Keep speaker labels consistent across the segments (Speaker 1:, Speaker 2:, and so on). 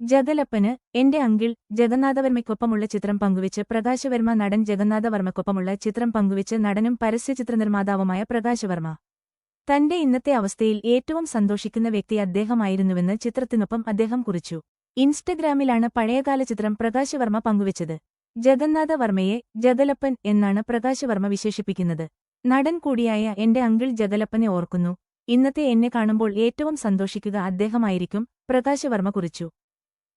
Speaker 1: ജഗലപ്പന് എന്റെ അങ്കിൾ ജഗന്നാഥവർമ്മയ്ക്കൊപ്പമുള്ള ചിത്രം പങ്കുവച്ച് പ്രകാശവർമ്മ. നടൻ ജഗന്നാഥവർമ്മയ്ക്കൊപ്പമുള്ള ചിത്രം പങ്കുവച്ച് നടനും പരസ്യചിത്രനിർമ്മാതാവുമായ പ്രകാശവർമ്മ തന്റെ ഇന്നത്തെ അവസ്ഥയിൽ ഏറ്റവും സന്തോഷിക്കുന്ന വ്യക്തി അദ്ദേഹമായിരുന്നുവെന്ന് ചിത്രത്തിനൊപ്പം അദ്ദേഹം കുറിച്ചു. ഇൻസ്റ്റഗ്രാമിലാണ് പഴയകാല ചിത്രം പ്രകാശവർമ്മ പങ്കുവച്ചത്. ജഗന്നാഥവർമ്മയെ ജഗലപ്പൻ എന്നാണ് പ്രകാശവർമ്മ വിശേഷിപ്പിക്കുന്നത്. നടൻ കൂടിയായ എന്റെ അങ്കിൾ ജഗലപ്പനെ ഓർക്കുന്നു. ഇന്നത്തെ എന്നെ കാണുമ്പോൾ ഏറ്റവും സന്തോഷിക്കുക അദ്ദേഹമായിരിക്കും, പ്രകാശവർമ്മ കുറിച്ചു.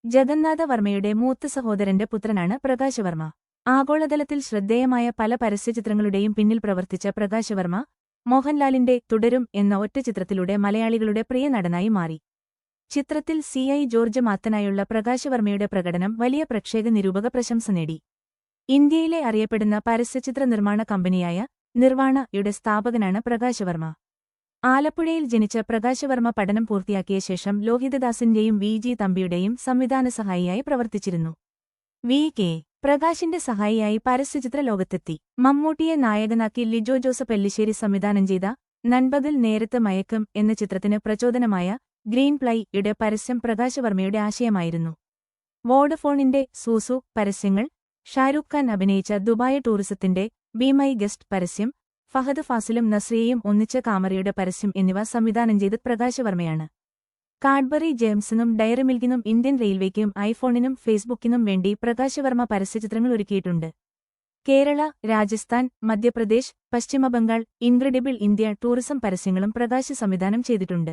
Speaker 1: ജഗന്നാഥവർമ്മയുടെ മൂത്ത സഹോദരന്റെ പുത്രനാണ് പ്രകാശവർമ്മ. ആഗോളതലത്തിൽ ശ്രദ്ധേയമായ പല പരസ്യചിത്രങ്ങളുടെയും പിന്നിൽ പ്രവർത്തിച്ച പ്രകാശവർമ്മ മോഹൻലാലിന്റെ തുടരും എന്ന ഒറ്റ ചിത്രത്തിലൂടെ മലയാളികളുടെ പ്രിയ നടനായി മാറി. ചിത്രത്തിൽ CI ജോർജ് മാത്തനായുള്ള പ്രകാശവർമ്മയുടെ പ്രകടനം വലിയ പ്രേക്ഷക നിരൂപക പ്രശംസ നേടി. ഇന്ത്യയിലെ അറിയപ്പെടുന്ന പരസ്യചിത്ര നിർമ്മാണ കമ്പനിയായ നിർവാണ-യുടെ സ്ഥാപകനാണ് പ്രകാശവർമ്മ. ആലപ്പുഴയിൽ ജനിച്ച പ്രകാശവർമ്മ പഠനം പൂർത്തിയാക്കിയ ശേഷം ലോഹിതദാസിന്റെയും VG തമ്പിയുടെയും സംവിധാന സഹായിയായി പ്രവർത്തിച്ചിരുന്നു. VK പ്രകാശിന്റെ സഹായിയായി പരസ്യചിത്ര ലോകത്തെത്തി. മമ്മൂട്ടിയെ നായകനാക്കി ലിജോ ജോസഫ് എല്ലിശ്ശേരി സംവിധാനം ചെയ്ത നൻപകൽ നേരത്ത് മയക്കം എന്ന ചിത്രത്തിന് പ്രചോദനമായ ഗ്രീൻ പ്ലൈ-യുടെ പരസ്യം പ്രകാശവർമ്മയുടെ ആശയമായിരുന്നു. വോഡഫോണിന്റെ സൂസു പരസ്യങ്ങൾ, ഷാരൂഖ് ഖാൻ അഭിനയിച്ച ദുബായ് ടൂറിസത്തിന്റെ ബി മൈ ഗസ്റ്റ് പരസ്യം, ഫഹദ് ഫാസിലും നസ്രിയയും ഒന്നിച്ച കാമറയുടെ പരസ്യം എന്നിവ സംവിധാനം ചെയ്ത് പ്രകാശവർമ്മയാണ്. കാഡ്ബറി ജെയിംസിനും ഡയറി മിൽക്കിനും ഇന്ത്യൻ റെയിൽവേക്കും ഐഫോണിനും ഫേസ്ബുക്കിനും വേണ്ടി പ്രകാശവർമ്മ പരസ്യചിത്രങ്ങൾ ഒരുക്കിയിട്ടുണ്ട്. Kerala, Rajasthan, Madhya Pradesh, Paschim Bangal, incredible India tourism പരസ്യങ്ങളും പ്രകാശ് സംവിധാനം ചെയ്തിട്ടുണ്ട്.